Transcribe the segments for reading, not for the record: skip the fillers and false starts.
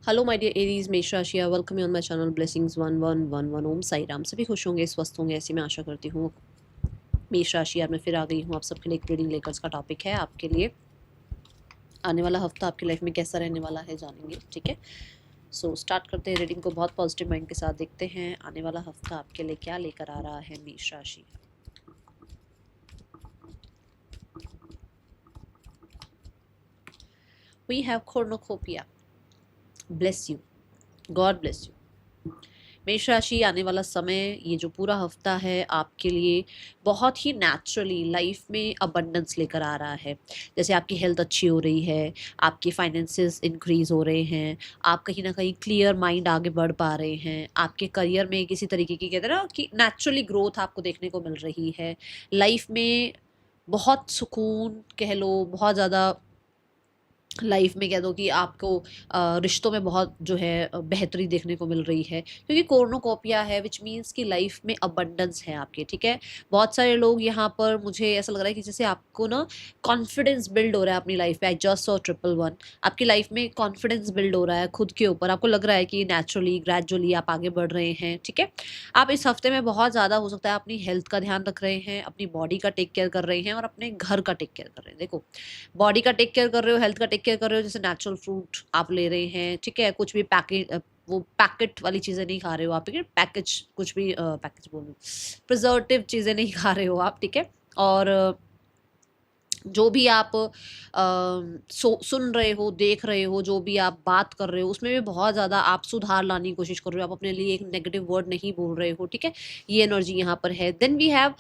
Hello my dear Aries, मेष राशि, welcome you on my channel blessings 1111 ओम साई राम। सभी खुश होंगे, स्वस्थ होंगे, ऐसी मैं आशा करती हूँ। मेष राशि यार, मैं फिर आ गई हूँ आप सबके लिए एक रीडिंग लेकर। इसका टॉपिक है आपके लिए आने वाला हफ्ता आपकी लाइफ में कैसा रहने वाला है, जानेंगे। ठीक है, सो स्टार्ट करते हैं रीडिंग को। बहुत पॉजिटिव माइंड के साथ देखते हैं आने वाला हफ्ता आपके लिए क्या लेकर आ रहा है मेष राशि। We have cornucopia, bless you, God bless you. मेष राशि, आने वाला समय, ये जो पूरा हफ्ता है आपके लिए बहुत ही नेचुरली लाइफ में अबंडेंस लेकर आ रहा है। जैसे आपकी हेल्थ अच्छी हो रही है, आपके फाइनेंसेस इंक्रीज हो रहे हैं, आप कहीं ना कहीं क्लियर माइंड आगे बढ़ पा रहे हैं, आपके करियर में किसी तरीके की, कहते हैं ना कि नेचुरली ग्रोथ आपको देखने को मिल रही है। लाइफ में बहुत सुकून कह लो, बहुत ज़्यादा लाइफ में कह दो कि आपको रिश्तों में बहुत जो है बेहतरी देखने को मिल रही है, क्योंकि कॉर्नोकोपिया है, विच मीन्स कि लाइफ में अबंडेंस है आपके। ठीक है, बहुत सारे लोग यहाँ पर, मुझे ऐसा लग रहा है कि जैसे आपको ना कॉन्फिडेंस बिल्ड हो रहा है अपनी लाइफ में। आई जस्ट सॉ ट्रिपल 1, आपकी लाइफ में कॉन्फिडेंस बिल्ड हो रहा है खुद के ऊपर। आपको लग रहा है कि नेचुरली ग्रेजुअली आप आगे बढ़ रहे हैं। ठीक है, आप इस हफ्ते में बहुत ज़्यादा हो सकता है अपनी हेल्थ का ध्यान रख रहे हैं, अपनी बॉडी का टेक केयर कर रहे हैं और अपने घर का टेक केयर कर रहे हैं। देखो, बॉडी का टेक केयर कर रहे हो, हेल्थ का टेक केयर कर रहे हो, जैसे नेचुरल फ्रूट आप ले रहे हैं। ठीक है, कुछ भी पैकेट, वो पैकेट वाली चीज़ें नहीं खा रहे हो आप। ठीक है, पैकेज, कुछ भी पैकेज बोल रही हूँ, प्रिजर्वेटिव चीज़ें नहीं खा रहे हो आप। ठीक है, और जो भी आप सुन रहे हो, देख रहे हो, जो भी आप बात कर रहे हो, उसमें भी बहुत ज़्यादा आप सुधार लाने की कोशिश कर रहे हो। आप अपने लिए एक नेगेटिव वर्ड नहीं बोल रहे हो। ठीक है, ये एनर्जी यहाँ पर है। Then we have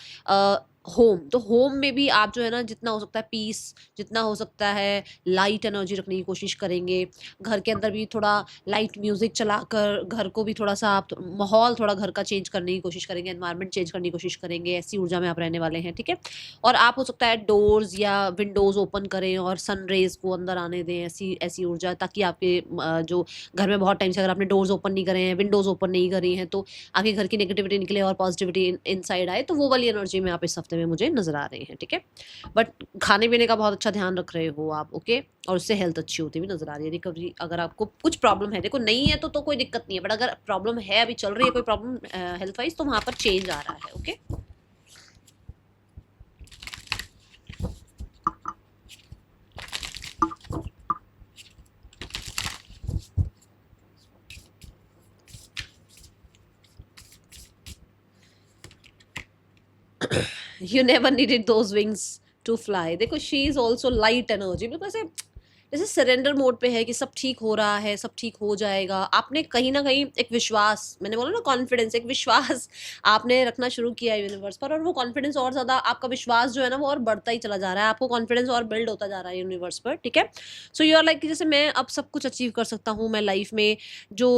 home. तो होम में भी आप जो है ना, जितना हो सकता है पीस, जितना हो सकता है लाइट एनर्जी रखने की कोशिश करेंगे। घर के अंदर भी थोड़ा लाइट म्यूजिक चलाकर घर को भी थोड़ा सा आप माहौल थोड़ा घर का चेंज करने की कोशिश करेंगे, एनवायरनमेंट चेंज करने की कोशिश करेंगे। ऐसी ऊर्जा में आप रहने वाले हैं। ठीक है, और आप हो सकता है डोर्स या विंडोज़ ओपन करें और सन रेज़ को अंदर आने दें, ऐसी ऐसी ऊर्जा, ताकि आपके जो घर में बहुत टाइम से अगर आपने डोर्स ओपन नहीं करे हैं, विंडोज़ ओपन नहीं करी हैं, तो आपके घर की नेगेटिविटी निकले और पॉजिटिविटी इनसाइड आए। तो वो वाली एनर्जी में आप इस हफ्ते में मुझे नज़र आ रहे हैं। ठीक है, बट खाने-पीने का बहुत अच्छा ध्यान रख रहे हो आप, ओके? और उससे हेल्थ अच्छी होती हुई नज़र आ रही है। रिकवरी, अगर आपको कुछ प्रॉब्लम है, देखो नहीं है तो कोई दिक्कत नहीं है, बट अगर प्रॉब्लम है, अभी चल रही है कोई प्रॉब्लम हेल्थ वाइज़, तो वहाँ पर चेंज आ रहा है। Okay? You never needed those wings to fly. देखो, she is also light energy, बिल्कुल ऐसे जैसे सरेंडर मोड पे है कि सब ठीक हो रहा है, सब ठीक हो जाएगा। आपने कहीं ना कहीं एक विश्वास, मैंने बोला ना कॉन्फिडेंस, एक विश्वास आपने रखना शुरू किया है यूनिवर्स पर, और वो कॉन्फिडेंस और ज्यादा, आपका विश्वास जो है ना वो और बढ़ता ही चला जा रहा है। आपको कॉन्फिडेंस और बिल्ड होता जा रहा है यूनिवर्स पर। ठीक है, सो यू आर लाइक कि जैसे मैं अब सब कुछ अचीव कर सकता हूँ, मैं लाइफ में जो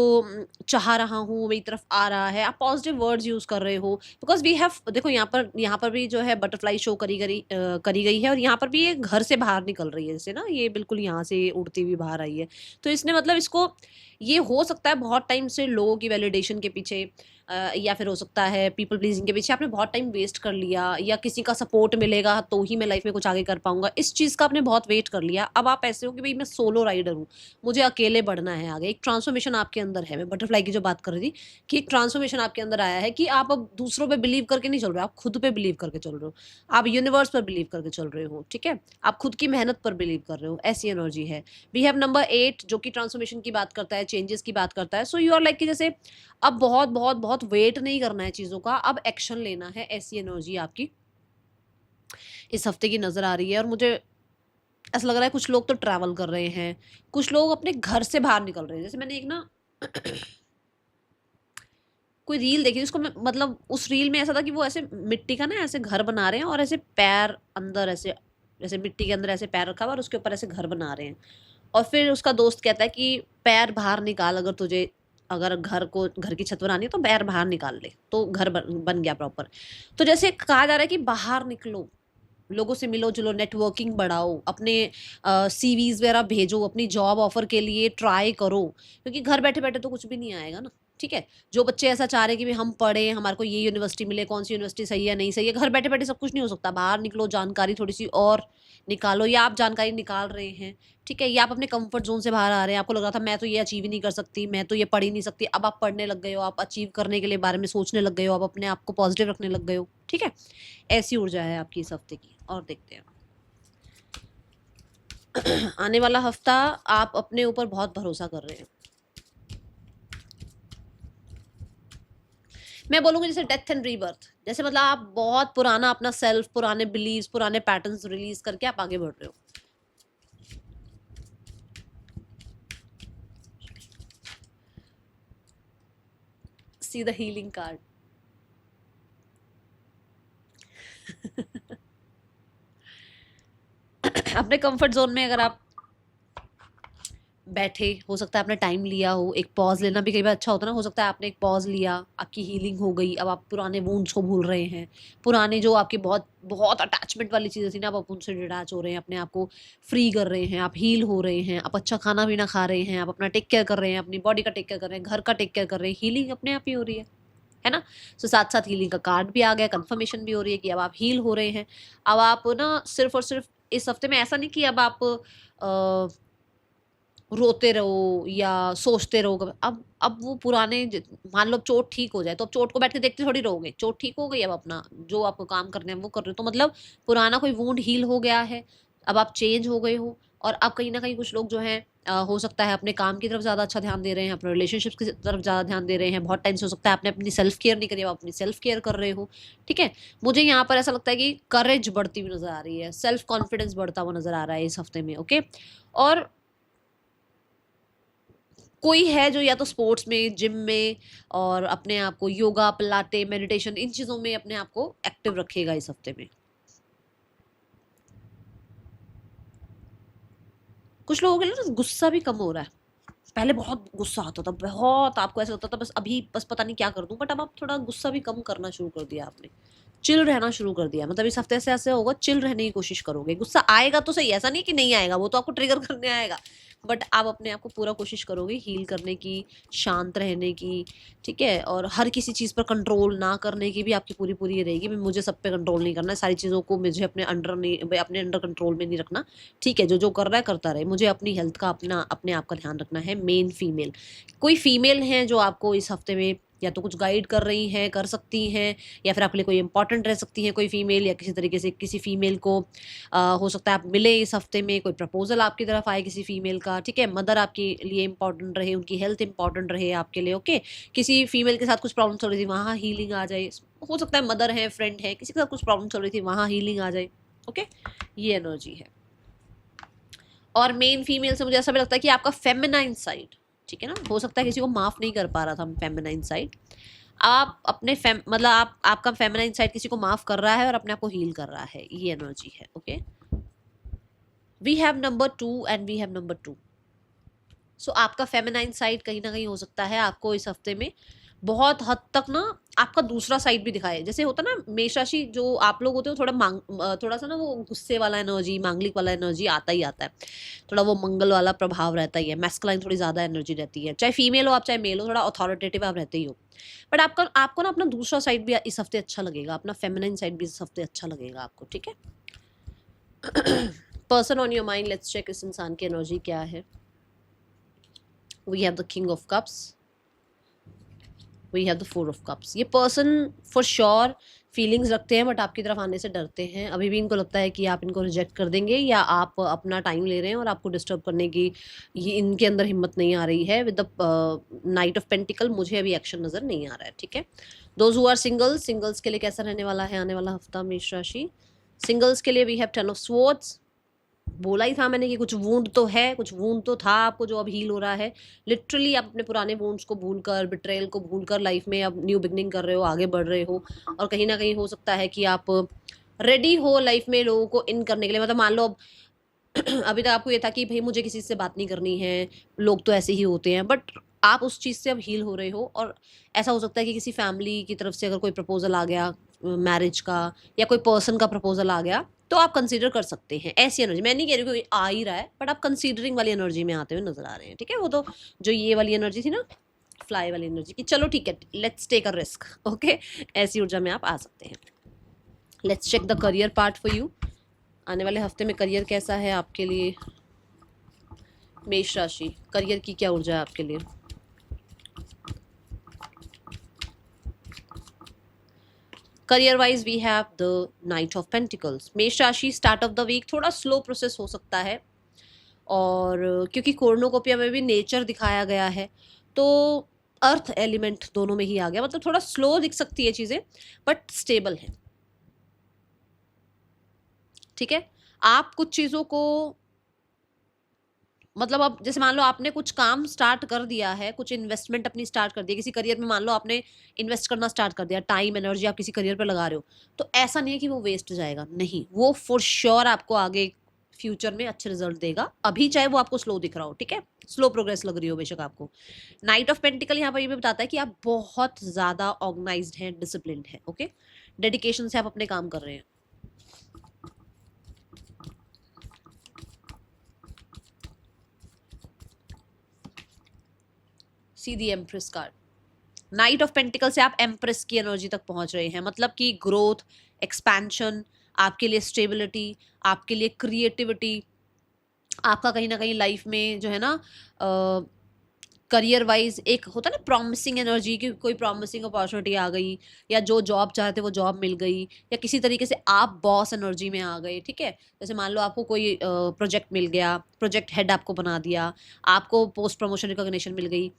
चाह रहा हूँ मेरी तरफ आ रहा है। आप पॉजिटिव वर्ड्स यूज कर रहे हो, बिकॉज वी हैव, देखो यहाँ पर भी जो है बटरफ्लाई शो करी गई है, और यहाँ पर भी ये घर से बाहर निकल रही है। जैसे ना ये बिल्कुल यहाँ से उड़ती हुई बाहर आई है, तो इसने मतलब इसको, ये हो सकता है बहुत टाइम से लोगों की वैलिडेशन के पीछे, या फिर हो सकता है पीपल प्लीजिंग के पीछे आपने बहुत टाइम वेस्ट कर लिया, या किसी का सपोर्ट मिलेगा तो ही मैं लाइफ में कुछ आगे कर पाऊंगा, इस चीज़ का आपने बहुत वेट कर लिया। अब आप ऐसे हो कि भाई मैं सोलो राइडर हूँ, मुझे अकेले बढ़ना है आगे। एक ट्रांसफॉर्मेशन आपके अंदर है, मैं बटरफ्लाई की जो बात कर रही थी, कि एक ट्रांसफॉर्मेशन आपके अंदर आया है कि आप अब दूसरों पे बिलीव करके नहीं चल रहे हो, आप खुद पे बिलीव करके चल रहे हो, आप यूनिवर्स पर बिलीव करके चल रहे हो। ठीक है, आप खुद की मेहनत पर बिलीव कर रहे हो, ऐसी एनर्जी है। वी हैव नंबर 8, जो कि ट्रांसफॉर्मेशन की बात करता है, चेंजेस की बात करता है। सो यू आर लाइक कि जैसे अब बहुत बहुत बहुत वेट नहीं करना है चीज़ों का, अब एक्शन लेना है, ऐसी एनर्जी आपकी इस हफ्ते की नज़र आ रही है। और मुझे ऐसा लग रहा है कुछ लोग तो ट्रैवल कर रहे हैं, कुछ लोग अपने घर से बाहर निकल रहे हैं। जैसे मैंने एक ना कोई रील देखी, उसको मैं मतलब उस रील में ऐसा था कि वो ऐसे मिट्टी का ना ऐसे घर बना रहे हैं, और ऐसे पैर अंदर ऐसे, जैसे मिट्टी के अंदर ऐसे पैर रखा हुआ और उसके ऊपर ऐसे घर बना रहे हैं। और फिर उसका दोस्त कहता है कि पैर बाहर निकाल, अगर तुझे, अगर घर की छत बनानी है तो पैर बाहर निकाल ले, तो घर बन गया प्रॉपर। तो जैसे कहा जा रहा है कि बाहर निकलो, लोगों से मिलो जुलो, नेटवर्किंग बढ़ाओ, अपने सीवीज वगैरह भेजो, अपनी जॉब ऑफर के लिए ट्राई करो, क्योंकि घर बैठे बैठे तो कुछ भी नहीं आएगा ना। ठीक है, जो बच्चे ऐसा चाह रहे हैं कि भाई हम पढ़ें, हमारे को ये यूनिवर्सिटी मिले, कौन सी यूनिवर्सिटी सही है नहीं सही है, घर बैठे बैठे सब कुछ नहीं हो सकता, बाहर निकलो, जानकारी थोड़ी सी और निकालो, या आप जानकारी निकाल रहे हैं, ठीक है, या आप अपने कंफर्ट जोन से बाहर आ रहे हैं, आपको लग रहा था मैं तो ये अचीव ही नहीं कर सकती, मैं तो ये पढ़ ही नहीं सकती, अब आप पढ़ने लग गए हो, आप अचीव करने के लिए बारे में सोचने लग गए हो, आप अपने आप को पॉजिटिव रखने लग गए हो, ठीक है, ऐसी ऊर्जा है आपकी इस हफ्ते की। और देखते हैं आने वाला हफ्ता आप अपने ऊपर बहुत भरोसा कर रहे हैं। मैं बोलूँगी जैसे डेथ एंड रीबर्थ, जैसे मतलब आप बहुत पुराना अपना सेल्फ, पुराने बिलीव्स, पुराने पैटर्न्स रिलीज करके आप आगे बढ़ रहे हो। See the healing card. अपने कंफर्ट जोन में अगर आप बैठे, हो सकता है आपने टाइम लिया हो, एक पॉज लेना भी कई बार अच्छा होता है ना, हो सकता है आपने एक पॉज लिया, आपकी हीलिंग हो गई, अब आप पुराने वुंड्स को भूल रहे हैं, पुराने जो आपकी बहुत बहुत अटैचमेंट वाली चीज़ें थी ना, अब आप उनसे डिटैच हो रहे हैं, अपने आप को फ्री कर रहे हैं, आप हील हो रहे हैं, आप अच्छा खाना पीना खा रहे हैं, आप अपना टेक केयर कर रहे हैं, अपनी बॉडी का टेक केयर कर रहे हैं, घर का टेक केयर कर रहे हैं, हीलिंग अपने आप ही हो रही है ना। सो साथ साथ हीलिंग का कार्ड भी आ गया, कंफर्मेशन भी हो रही है कि अब आप हील हो रहे हैं। अब आप ना सिर्फ और सिर्फ इस हफ्ते में ऐसा नहीं कि अब आप रोते रहो या सोचते रहो, अब वो पुराने मान लो चोट ठीक हो जाए, तो अब चोट को बैठ के देखते थोड़ी रहोगे, चोट ठीक हो गई, अब अपना जो आपको काम करने हैं वो कर रहे हो, तो मतलब पुराना कोई वूंड हील हो गया है, अब आप चेंज हो गए हो, और अब कहीं ना कहीं कुछ लोग जो हैं हो सकता है अपने काम की तरफ ज़्यादा अच्छा ध्यान दे रहे हैं, अपने रिलेशनशिप्स की तरफ ज़्यादा ध्यान दे रहे हैं, बहुत टाइम से हो सकता है आपने अपनी सेल्फ केयर नहीं करी, आप अपनी सेल्फ केयर कर रहे हो, ठीक है। मुझे यहाँ पर ऐसा लगता है कि करेज बढ़ती हुई नजर आ रही है, सेल्फ कॉन्फिडेंस बढ़ता हुआ नजर आ रहा है इस हफ्ते में, ओके। और कोई है जो या तो स्पोर्ट्स में, जिम में, और अपने आप को योगा, पिलाटे, मेडिटेशन, इन चीज़ों में अपने आप को एक्टिव रखेगा इस हफ्ते में। कुछ लोगों के लिए ना गुस्सा भी कम हो रहा है, पहले बहुत गुस्सा आता था, बहुत आपको ऐसा होता था बस अभी बस पता नहीं क्या कर दूं, बट अब आप थोड़ा गुस्सा भी कम करना शुरू कर दिया आपने, चिल रहना शुरू कर दिया, मतलब इस हफ्ते से ऐसे होगा, चिल रहने की कोशिश करोगे, गुस्सा आएगा तो सही, ऐसा नहीं कि नहीं आएगा, वो तो आपको ट्रिगर करने आएगा, बट आप अपने आप को पूरा कोशिश करोगे हील करने की, शांत रहने की, ठीक है, और हर किसी चीज़ पर कंट्रोल ना करने की भी आपकी पूरी पूरी ये रहेगी, मैं मुझे सब पे कंट्रोल नहीं करना है, सारी चीज़ों को मुझे अपने अंडर नहीं, अपने अंडर कंट्रोल में नहीं रखना, ठीक है, जो जो कर रहा है करता रहे, मुझे अपनी हेल्थ का, अपना अपने आप का ध्यान रखना है। मेन फीमेल, कोई फीमेल हैं जो आपको इस हफ्ते में या तो कुछ गाइड कर रही हैं, कर सकती हैं, या फिर आपके लिए कोई इंपॉर्टेंट रह सकती है कोई फीमेल, या किसी तरीके से किसी फीमेल को हो सकता है आप मिले इस हफ्ते में, कोई प्रपोजल आपकी तरफ आए किसी फीमेल का, ठीक है, मदर आपके लिए इंपॉर्टेंट रहे, उनकी हेल्थ इंपॉर्टेंट रहे आपके लिए, ओके। किसी फीमेल के साथ कुछ प्रॉब्लम चल रही थी, वहाँ हीलिंग आ जाए, हो सकता है मदर है, फ्रेंड है, किसी के साथ कुछ प्रॉब्लम चल रही थी, वहाँ हीलिंग आ जाए, ओके, ये एनर्जी है। और मेन फीमेल से मुझे ऐसा भी लगता है कि आपका फेमिनाइन साइड, ठीक है ना, हो सकता है किसी को माफ नहीं कर पा रहा था फेमिनाइन साइड, आप अपने मतलब आपका फेमिनाइन साइड किसी को माफ कर रहा है और अपने आप को हील कर रहा है, ये एनर्जी है, okay. We have number 2 and we have number 2। So आपका फेमिनाइन साइड कहीं ना कहीं हो सकता है आपको इस हफ्ते में बहुत हद तक ना आपका दूसरा साइड भी दिखाए, जैसे होता ना मेष राशि जो आप लोग होते हो, थोड़ा सा ना वो गुस्से वाला एनर्जी, मांगलिक वाला एनर्जी आता ही आता है, थोड़ा वो मंगल वाला प्रभाव रहता ही है, मैस्कुलाइन थोड़ी ज़्यादा एनर्जी रहती है, चाहे फीमेल हो आप चाहे मेल हो, थोड़ा अथॉरिटेटिव आप रहते ही हो, बट आपका आपको ना अपना दूसरा साइड भी इस हफ्ते अच्छा लगेगा, अपना फेमिनाइन साइड भी इस हफ्ते अच्छा लगेगा आपको, ठीक है। Person on your mind, let's check इस इंसान की एनर्जी क्या है। We have the king of cups, we have the 4 of cups. ये पर्सन फॉर श्योर फीलिंग्स रखते हैं, बट आपकी तरफ आने से डरते हैं, अभी भी इनको लगता है कि आप इनको रिजेक्ट कर देंगे, या आप अपना टाइम ले रहे हैं और आपको डिस्टर्ब करने की ये इनके अंदर हिम्मत नहीं आ रही है। With the knight of pentacle मुझे अभी एक्शन नज़र नहीं आ रहा है, ठीक है। दोज हु आर सिंगल्स के लिए कैसा रहने वाला है आने वाला हफ्ता मेष राशि। सिंगल्स के लिए वी हैव 10 ऑफ स्वॉर्ड्स, बोला ही था मैंने कि कुछ वूंड तो है, कुछ वूंड तो था आपको जो अब हील हो रहा है, लिटरली आप अपने पुराने वूंड्स को भूलकर, बिट्रेयल को भूलकर लाइफ में अब न्यू बिगनिंग कर रहे हो, आगे बढ़ रहे हो, और कहीं ना कहीं हो सकता है कि आप रेडी हो लाइफ में लोगों को इन करने के लिए, मतलब मान लो अब अभी तक आपको ये था कि भाई मुझे किसी से बात नहीं करनी है, लोग तो ऐसे ही होते हैं, बट आप उस चीज़ से अब हील हो रहे हो, और ऐसा हो सकता है कि किसी फैमिली की तरफ से अगर कोई प्रपोजल आ गया मैरिज का, या कोई पर्सन का प्रपोजल आ गया, तो आप कंसीडर कर सकते हैं, ऐसी एनर्जी, मैं नहीं कह रही कोई आ ही रहा है, बट आप कंसीडरिंग वाली एनर्जी में आते हुए नजर आ रहे हैं, ठीक है। वो तो जो ये वाली एनर्जी थी ना फ्लाई वाली एनर्जी की चलो ठीक है, let's take a risk, okay, ऐसी ऊर्जा में आप आ सकते हैं। Let's check the career part for you. आने वाले हफ्ते में करियर कैसा है आपके लिए? मेष राशि, करियर की क्या ऊर्जा है आपके लिए? Career wise we have the knight of pentacles. मेष राशि, स्टार्ट ऑफ द वीक थोड़ा स्लो प्रोसेस हो सकता है, और क्योंकि कोर्नोकोपिया में भी नेचर दिखाया गया है, तो अर्थ एलिमेंट दोनों में ही आ गया, मतलब थोड़ा स्लो दिख सकती है चीज़ें, बट स्टेबल है। ठीक है, आप कुछ चीज़ों को, मतलब अब जैसे मान लो आपने कुछ काम स्टार्ट कर दिया है, कुछ इन्वेस्टमेंट अपनी स्टार्ट कर दी किसी करियर में, मान लो आपने इन्वेस्ट करना स्टार्ट कर दिया, टाइम एनर्जी आप किसी करियर पर लगा रहे हो, तो ऐसा नहीं है कि वो वेस्ट जाएगा, नहीं, वो फॉर श्योर आपको आगे फ्यूचर में अच्छे रिजल्ट देगा, अभी चाहे वो आपको स्लो दिख रहा हो, ठीक है, स्लो प्रोग्रेस लग रही हो बेशक आपको। नाइट ऑफ पेंटिकल यहाँ पर ये भी बताता है कि आप बहुत ज़्यादा ऑर्गेनाइज्ड हैं, डिसिप्लिन्ड हैं, ओके, डेडिकेशन से आप अपने काम कर रहे हैं। See the empress card, knight of pentacle से आप एम्प्रेस की एनर्जी तक पहुंच रहे हैं, मतलब कि ग्रोथ, एक्सपेंशन, आपके लिए स्टेबिलिटी, आपके लिए क्रिएटिविटी, आपका कहीं ना कहीं लाइफ में जो है ना, करियर वाइज एक होता है ना प्रॉमिसिंग एनर्जी, कि कोई प्रॉमिसिंग अपॉर्चुनिटी आ गई, या जो जॉब चाहते वो जॉब मिल गई, या किसी तरीके से आप बॉस एनर्जी में आ गए, ठीक है, जैसे मान लो आपको कोई प्रोजेक्ट मिल गया, प्रोजेक्ट हेड आपको बना दिया, आपको पोस्ट प्रमोशन रिकॉग्निशन मिल गई,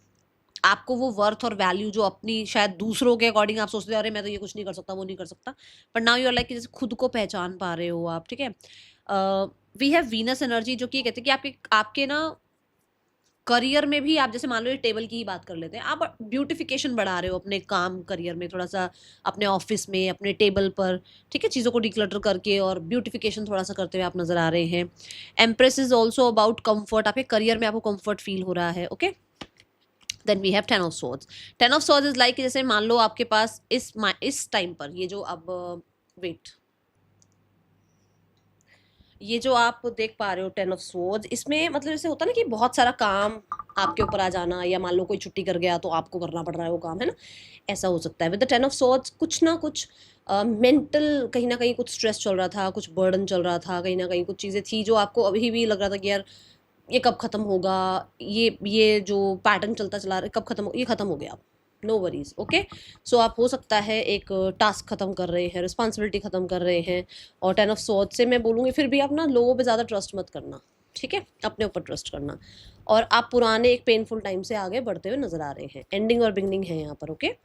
आपको वो वर्थ और वैल्यू जो अपनी शायद दूसरों के अकॉर्डिंग आप सोचते हो अरे मैं तो ये कुछ नहीं कर सकता, वो नहीं कर सकता, पर नाउ यू आर लाइक जैसे खुद को पहचान पा रहे हो आप, ठीक है। वी हैव वीनस एनर्जी, जो कि कहते हैं कि आपके आपके ना करियर में भी, आप जैसे मान लो ये टेबल की ही बात कर लेते हैं, आप ब्यूटिफिकेशन बढ़ा रहे हो अपने काम करियर में, थोड़ा सा अपने ऑफिस में, अपने टेबल पर, ठीक है, चीज़ों को डिक्लटर करके और ब्यूटिफिकेशन थोड़ा सा करते हुए आप नजर आ रहे हैं। Empress is also about comfort, आपके करियर में आपको कंफर्ट फील हो रहा है, okay. Then we have ten of swords. Ten of swords is like जैसे मान लो आपके पास इस टाइम पर ये जो अब वेट, ये जो आप देख पा रहे हो टेन ऑफ सॉर्ड्स, इसमें मतलब जैसे होता है ना कि बहुत सारा काम आपके ऊपर आ जाना, या मान लो कोई छुट्टी कर गया तो आपको करना पड़ रहा है वो काम, है ना, ऐसा हो सकता है। With the ten of swords कुछ ना कुछ मेंटल कहीं ना कहीं कुछ स्ट्रेस चल रहा था, कुछ बर्डन चल रहा था, कहीं ना कहीं कुछ चीज़ें थी जो आपको अभी भी लग रहा था कि यार ये कब खत्म होगा, ये जो पैटर्न चलता चला रहा है कब खत्म हो, ये खत्म हो गया, नो वरीज, ओके। सो आप हो सकता है एक टास्क खत्म कर रहे हैं, रिस्पॉन्सिबिलिटी खत्म कर रहे हैं, और टेन ऑफ सॉर्ड्स से मैं बोलूँगी फिर भी आप ना लोगों पे ज़्यादा ट्रस्ट मत करना, ठीक है, अपने ऊपर ट्रस्ट करना, और आप पुराने एक पेनफुल टाइम से आगे बढ़ते हुए नजर आ रहे हैं, एंडिंग और बिगनिंग है यहाँ पर, ओके।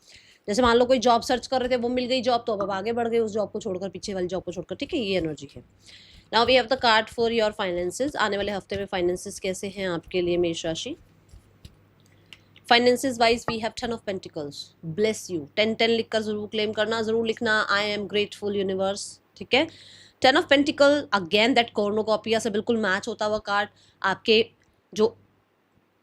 जैसे मान लो कोई जॉब सर्च कर रहे थे, वो मिल गई जॉब, तो अब आगे बढ़ गए उस जॉब को छोड़कर, पीछे वाली जॉब को छोड़कर, ठीक है, ये एनर्जी है। Now we have the card for your finances. आने वाले हफ्ते में फाइनेंसेस कैसे हैं आपके लिए मेष राशि? Finances wise we have 10 of pentacles, bless you, 10-10 लिखकर जरूर क्लेम करना, जरूर लिखना आई एम ग्रेटफुल यूनिवर्स, ठीक है। 10 of pentacle again that cornucopia से बिल्कुल मैच होता हुआ कार्ड, आपके जो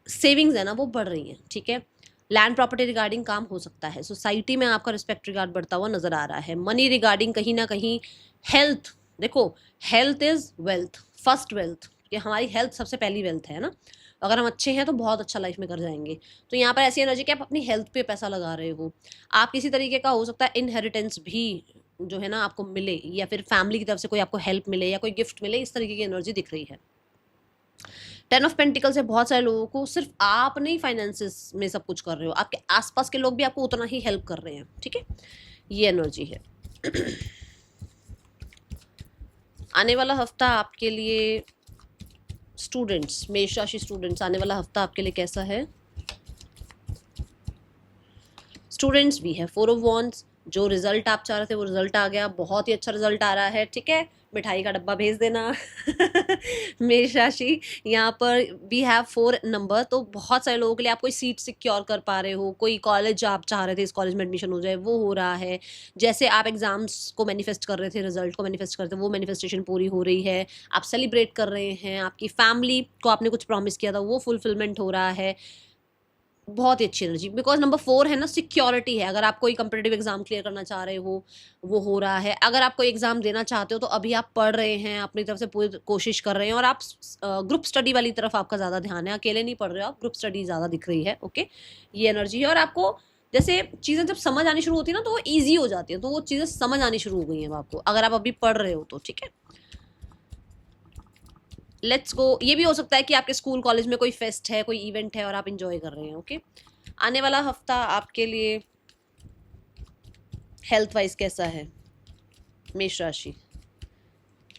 सेविंग्स है ना वो बढ़ रही हैं, ठीक है। लैंड प्रॉपर्टी रिगार्डिंग काम हो सकता है, सोसाइटी में आपका रिस्पेक्ट रिगार्ड बढ़ता हुआ नजर आ रहा है। मनी रिगार्डिंग कहीं ना कहीं, हेल्थ, देखो health is wealth, first wealth, ये हमारी हेल्थ सबसे पहली वेल्थ है ना, अगर हम अच्छे हैं तो बहुत अच्छा लाइफ में कर जाएंगे। तो यहाँ पर ऐसी एनर्जी कि आप अपनी हेल्थ पे पैसा लगा रहे हो, आप किसी तरीके का हो सकता है इनहेरिटेंस भी जो है ना आपको मिले, या फिर फैमिली की तरफ से कोई आपको हेल्प मिले, या कोई गिफ्ट मिले, इस तरीके की एनर्जी दिख रही है। 10 ऑफ पेंटिकल से बहुत सारे लोगों को, सिर्फ आप नहीं फाइनेंसेस में सब कुछ कर रहे हो, आपके आसपास के लोग भी आपको उतना ही हेल्प कर रहे हैं, ठीक है, ये एनर्जी है। आने वाला हफ्ता आपके लिए स्टूडेंट्स, मेष राशि स्टूडेंट्स, आने वाला हफ्ता आपके लिए कैसा है? स्टूडेंट्स वी है 4 ऑफ वॉन्ड्स, जो रिजल्ट आप चाह रहे थे वो रिजल्ट आ गया, बहुत ही अच्छा रिजल्ट आ रहा है, ठीक है, मिठाई का डब्बा भेज देना। मेष राशि, यहाँ पर वी हैव 4 नंबर, तो बहुत सारे लोगों के लिए आप कोई सीट सिक्योर कर पा रहे हो, कोई कॉलेज आप चाह रहे थे इस कॉलेज में एडमिशन हो जाए, वो हो रहा है। जैसे आप एग्जाम्स को मैनिफेस्ट कर रहे थे, रिजल्ट को मैनिफेस्ट कर रहे थे, वो मैनिफेस्टेशन पूरी हो रही है, आप सेलिब्रेट कर रहे हैं, आपकी फैमिली को आपने कुछ प्रॉमिस किया था वो फुलफिलमेंट हो रहा है। बहुत ही अच्छी एनर्जी, बिकॉज नंबर 4 है ना, सिक्योरिटी है। अगर आप कोई कंपिटेटिव एग्जाम क्लियर करना चाह रहे हो, वो हो रहा है। अगर आप कोई एग्जाम देना चाहते हो तो अभी आप पढ़ रहे हैं, अपनी तरफ से पूरी कोशिश कर रहे हैं, और आप ग्रुप स्टडी वाली तरफ आपका ज़्यादा ध्यान है, अकेले नहीं पढ़ रहे हो आप, ग्रुप स्टडी ज़्यादा दिख रही है। ओके, ये एनर्जी है। और आपको जैसे चीज़ें जब समझ आनी शुरू होती है ना, तो वो ईजी हो जाती है, तो वो चीज़ें समझ आनी शुरू हो गई हैं आपको, अगर आप अभी पढ़ रहे हो तो। ठीक है, लेट्स गो। ये भी हो सकता है कि आपके स्कूल कॉलेज में कोई फेस्ट है, कोई इवेंट है और आप इंजॉय कर रहे हैं। ओके, आने वाला हफ्ता आपके लिए हेल्थ वाइज कैसा है मेष राशि?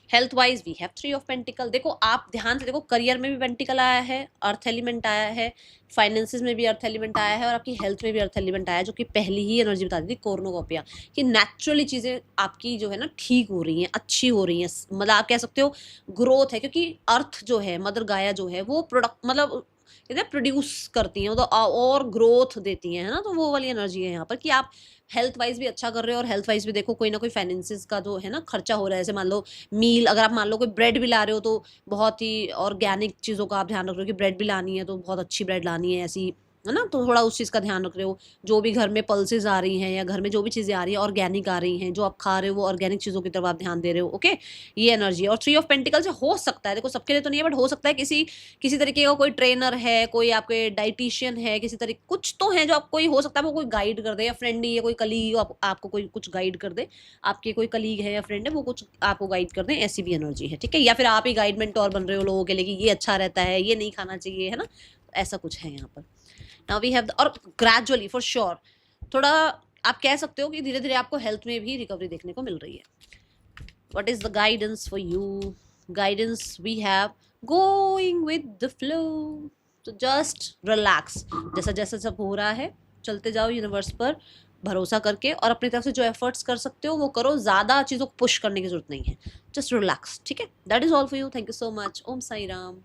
Health wise we have 3 of pentacle. देखो आप ध्यान से देखो, करियर में भी पेंटिकल आया है, अर्थ एलिमेंट आया है, फाइनेंसेस में भी अर्थ एलिमेंट आया है, और आपकी हेल्थ में भी अर्थ एलिमेंट आया है, जो कि पहली ही एनर्जी बता दी थी कॉर्नोकॉपिया, कि नेचुरली चीज़ें आपकी जो है ना ठीक हो रही हैं, अच्छी हो रही हैं। मतलब आप कह सकते हो ग्रोथ है, क्योंकि अर्थ जो है, मदर गाया जो है, वो प्रोडक्ट मतलब कहते हैं प्रोड्यूस करती हैं, तो और ग्रोथ देती हैं, है ना। तो वो वाली एनर्जी है यहाँ पर कि आप हेल्थ वाइज भी अच्छा कर रहे हो, और हेल्थ वाइज भी देखो कोई ना कोई फाइनेंसिस का जो है ना खर्चा हो रहा है। जैसे मान लो मील, अगर आप मान लो कोई ब्रेड भी ला रहे हो, तो बहुत ही ऑर्गेनिक चीज़ों का आप ध्यान रख रहे हो कि ब्रेड भी लानी है तो बहुत अच्छी ब्रेड लानी है, ऐसी, है ना। तो थोड़ा उस चीज़ का ध्यान रख रहे हो। जो भी घर में पल्सेस आ रही हैं, या घर में जो भी चीज़ें आ रही हैं ऑर्गेनिक आ रही हैं, जो आप खा रहे हो वो ऑर्गेनिक चीज़ों की तरफ आप ध्यान दे रहे हो। ओके, ये एनर्जी है। और 3 ऑफ पेंटिकल से हो सकता है, देखो सबके लिए तो नहीं है, बट हो सकता है किसी किसी तरीके का कोई ट्रेनर है, कोई आपके डाइटिशियन है, किसी तरीके कुछ तो है जो आपको, कोई हो सकता है वो कोई गाइड कर दे, या फ्रेंड ही है, कोई कलीग आपको कोई कुछ गाइड कर दे, आपके कोई कलीग है या फ्रेंड है वो कुछ आपको गाइड कर दे, ऐसी भी एनर्जी है। ठीक है, या फिर आप ही गाइड मेंटोर बन रहे हो लोगों के लिए कि ये अच्छा रहता है, ये नहीं खाना चाहिए, है ना। ऐसा कुछ है यहाँ पर। नाउ वी हैव और ग्रेजुअली फॉर श्योर थोड़ा आप कह सकते हो कि धीरे धीरे आपको हेल्थ में भी रिकवरी देखने को मिल रही है। What is the guidance for you? Guidance we have going with the flow, तो जस्ट रिलैक्स। जैसा जैसा सब हो रहा है चलते जाओ, यूनिवर्स पर भरोसा करके, और अपनी तरफ से जो एफर्ट्स कर सकते हो वो करो, ज़्यादा चीज़ों को पुश करने की जरूरत नहीं है, जस्ट रिलैक्स। ठीक है, that is all for you. Thank you so much. Om Sai Ram.